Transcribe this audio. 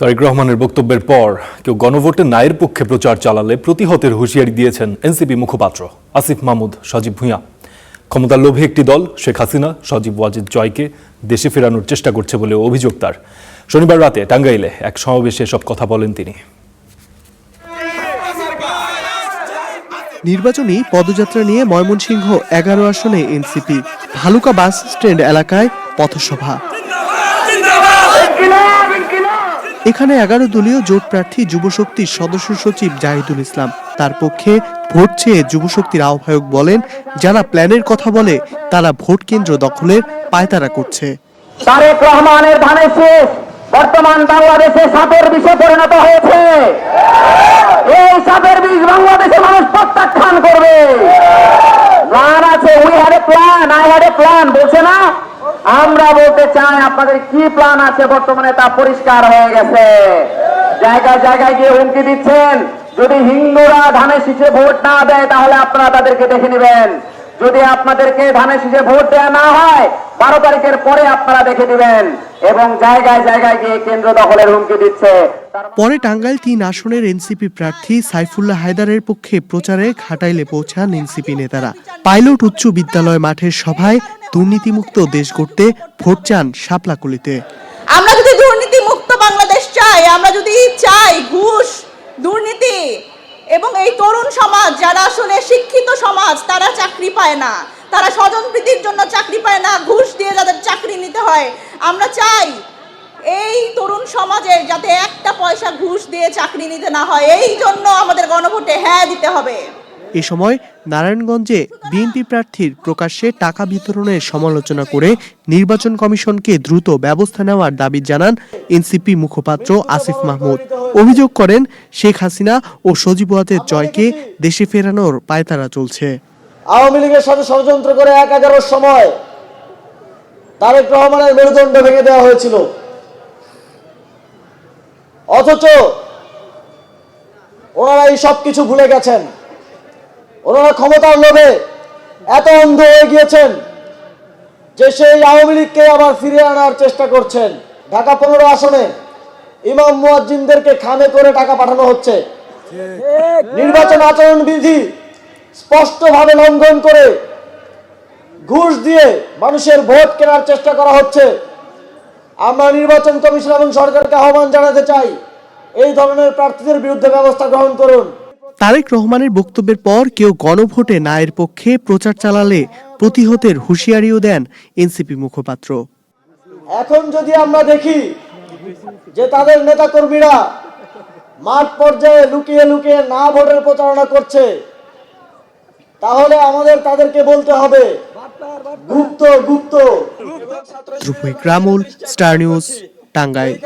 তারেক রহমানের বক্তব্যের পর কেউ গণভোটে নায়ের পক্ষে প্রচার চালালে প্রতিহতের হুঁশিয়ারি দিয়েছেন এনসিপি মুখপাত্র আসিফ মাহমুদ সজীব ভুঁইয়া। ক্ষমতার লোভে একটি দল শেখ হাসিনা সজীব ওয়াজেদ জয়কে দেশে ফেরানোর চেষ্টা করছে বলে অভিযোগ তার। শনিবার রাতে টাঙ্গাইলে এক সমাবেশে এসব কথা বলেন তিনি। নির্বাচনী পদযাত্রা নিয়ে ময়মনসিংহ ১১ আসনে এনসিপি ভালুকা বাস স্ট্যান্ড এলাকায় পথসভা। এখানে ১১ দলীয় জোট প্রার্থী যুবশক্তির সদস্য সচিব জাহিদুল ইসলাম তার পক্ষে ভোট চেয়ে যুবশক্তির আহ্বায়ক বলেন, যারা প্ল্যানের কথা বলে তারা ভোট কেন্দ্র দখলের পায়তারা করছে। তারেক রহমানের ধানের শীষ বর্তমান বাংলাদেশে সাপের বিষে পরিণত হয়েছে। এই সাপের বিষ বাংলাদেশে মানুষ প্রত্যাখ্যান করবে। প্ল্যান আছে, we had a plan, I had a plan বলছে না? আমরা বলতে চাই আপনাদের কি প্ল্যান আছে বর্তমানে তা পরিষ্কার হয়ে গেছে। জায়গায় জায়গায় গিয়ে হুমকি দিচ্ছেন, যদি হিন্দুরা ধানের শীষে ভোট না দেয় তাহলে আপনারা তাদেরকে দেখে নেবেন। যদি আপনাদেরকে ধানের শীষে ভোট দেওয়া না হয় 12 তারিখের পরে আপনারা দেখে দিবেন। এবং জায়গায় জায়গায় গিয়ে কেন্দ্র দখলের হুমকি দিচ্ছে। পরে টাঙ্গাইল ৩ আসনের এনসিপি প্রার্থী সাইফুল্লাহ হায়দারের পক্ষে প্রচারে ঘাটাইলে পৌঁছান এনসিপি নেতারা। পাইলট উচ্চ বিদ্যালয় মাঠের সভায় দুর্নীতিমুক্ত দেশ গড়তে ভোট চান শাপলাকলিতে। আমরা যদি দুর্নীতিমুক্ত বাংলাদেশ চাই, আমরা যদি চাই ঘুষ দুর্নীতি এবং এই তরুণ সমাজ যারা আসলে শিক্ষিত সমাজ তারা চাকরি পায় না, তারা স্বজনপ্রীতির জন্য চাকরি পায় না, ঘুষ দিয়ে যাদের চাকরি নিতে হয়, আমরা চাই এই তরুণ সমাজের যাতে একটা পয়সা ঘুষ দিয়ে চাকরি নিতে না হয়। এই জন্য আমাদের গণভোটে হ্যাঁ দিতে হবে। এ সময় নারায়ণগঞ্জে বিএনপি প্রার্থীর প্রকাশ্যে টাকা বিতরণের সমালোচনা করে নির্বাচন কমিশনকে দ্রুত ব্যবস্থা নেওয়ার দাবি জানান এনসিপি মুখপাত্র আসিফ মাহমুদ। অভিযোগ করেন, শেখ হাসিনা ও সজীব ওয়াজেদ জয়কে দেশে ফেরানোর পায়তারা চলছে। আওয়ামী লীগের সাথে ষড়যন্ত্র করে ১/১১ সময় তারেক রহমানের মেরুদণ্ড ভেঙে দেওয়া হয়েছিল, অথচ ওনারা এই সবকিছু ভুলে গেছেন। ওনারা ক্ষমতার লোভে এত অন্ধ হয়ে গিয়েছেন যে সেই আওয়ামী লীগকে আবার ফিরিয়ে আনার চেষ্টা করছেন। ঢাকা 15 আসনে ইমাম মুয়াজ্জিনদেরকে খামে করে টাকা পাঠানো হচ্ছে। নির্বাচন আচরণ বিধি স্পষ্টভাবে লঙ্ঘন করে ঘুষ দিয়ে মানুষের ভোট কেনার চেষ্টা করা হচ্ছে। আমরা নির্বাচন কমিশন এবং সরকারকে আহ্বান জানাতে চাই, এই ধরনের প্রার্থীদের বিরুদ্ধে ব্যবস্থা গ্রহণ করুন। তারেক রহমানের বক্তব্যের পর কেউ গণভোটে নায়ের পক্ষে প্রচার চালালে প্রতিহতের হুঁশিয়ারিও দেন এনসিপি মুখপাত্র। এখন যদি আমরা দেখি যে তাদের নেতাকর্মীরা মাঠ পর্যায়ে লুকিয়ে লুকিয়ে না ভোটের প্রচারণা করছে, তাহলে আমাদের তাদেরকে বলতে হবে গুপ্ত গুপ্ত। ধ্রুব ইকরামুল, স্টার নিউজ, টাঙ্গাইল।